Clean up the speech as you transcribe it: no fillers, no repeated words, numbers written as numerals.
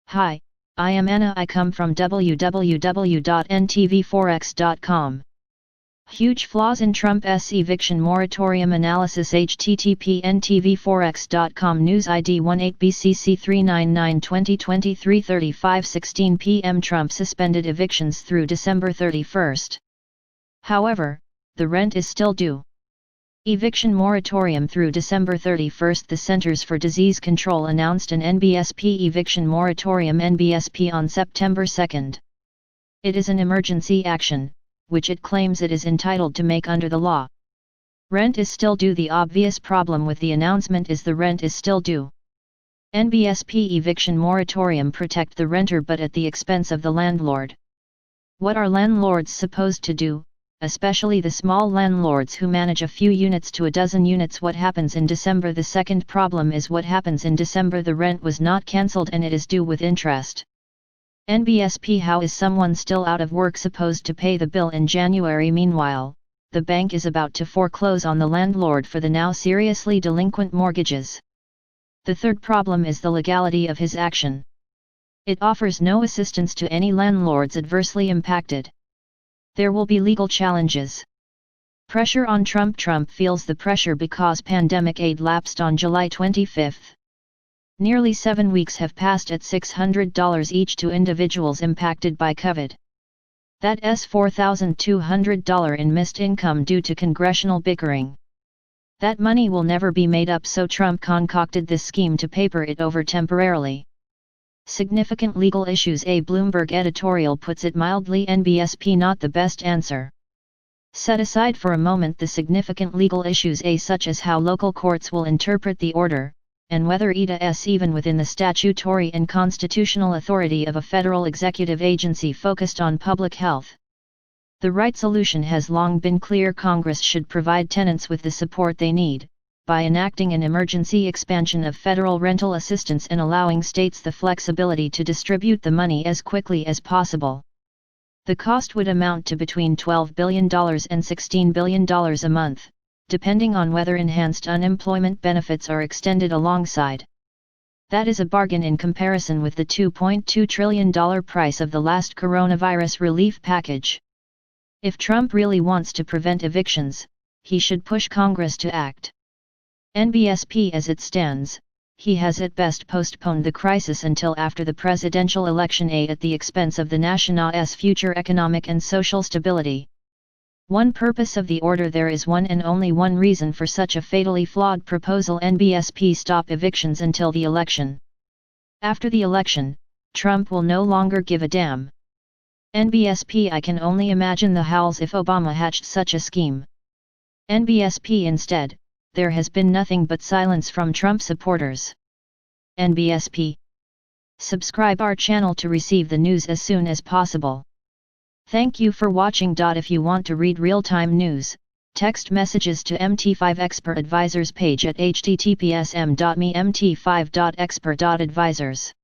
Hi, I am Anna. I come from www.ntvforex.com. Huge flaws in Trump's eviction moratorium analysis. http ntvforex.com News ID 18BCC 399 2023 35:16 p.m. Trump suspended evictions through December 31st. However, the rent is still due. Eviction moratorium through December 31st. The Centers for Disease Control announced an NBSP eviction moratorium (NBSP) on September 2nd. It is an emergency action, which it claims it is entitled to make under the law. Rent is still due. The obvious problem with the announcement is the rent is still due. NBSP eviction moratorium protect the renter but at the expense of the landlord. What are landlords supposed to do, especially the small landlords who manage a few units to a dozen units? What happens in December? The second problem is what happens in December. The rent was not cancelled and it is due with interest. NBSP. How is someone still out of work supposed to pay the bill in January? Meanwhile, the bank is about to foreclose on the landlord for the now seriously delinquent mortgages. The third problem is the legality of his action. It offers no assistance to any landlords adversely impacted. There will be legal challenges. Pressure on Trump. Trump feels the pressure because pandemic aid lapsed on July 25. Nearly 7 weeks have passed at $600 each to individuals impacted by COVID. That's $4,200 in missed income due to congressional bickering. That money will never be made up, so Trump concocted this scheme to paper it over temporarily. Significant legal issues. A Bloomberg editorial puts it mildly. NBSP not the best answer. Set aside for a moment the significant legal issues, such as how local courts will interpret the order, and whether it is even within the statutory and constitutional authority of a federal executive agency focused on public health. The right solution has long been clear. Congress should provide tenants with the support they need, by enacting an emergency expansion of federal rental assistance and allowing states the flexibility to distribute the money as quickly as possible. The cost would amount to between $12 billion and $16 billion a month, depending on whether enhanced unemployment benefits are extended alongside. That is a bargain in comparison with the $2.2 trillion price of the last coronavirus relief package. If Trump really wants to prevent evictions, he should push Congress to act. NBSP as it stands, he has at best postponed the crisis until after the presidential election, at the expense of the nation's future economic and social stability. One purpose of the order. There is one and only one reason for such a fatally flawed proposal. NBSP stop evictions until the election. After the election, Trump will no longer give a damn. NBSP. I can only imagine the howls if Obama hatched such a scheme. NBSP instead, there has been nothing but silence from Trump supporters. NBSP. Subscribe our channel to receive the news as soon as possible. Thank you for watching. If you want to read real-time news, text messages to MT5 Expert Advisors page at https://m.me/mt5.expert.advisors.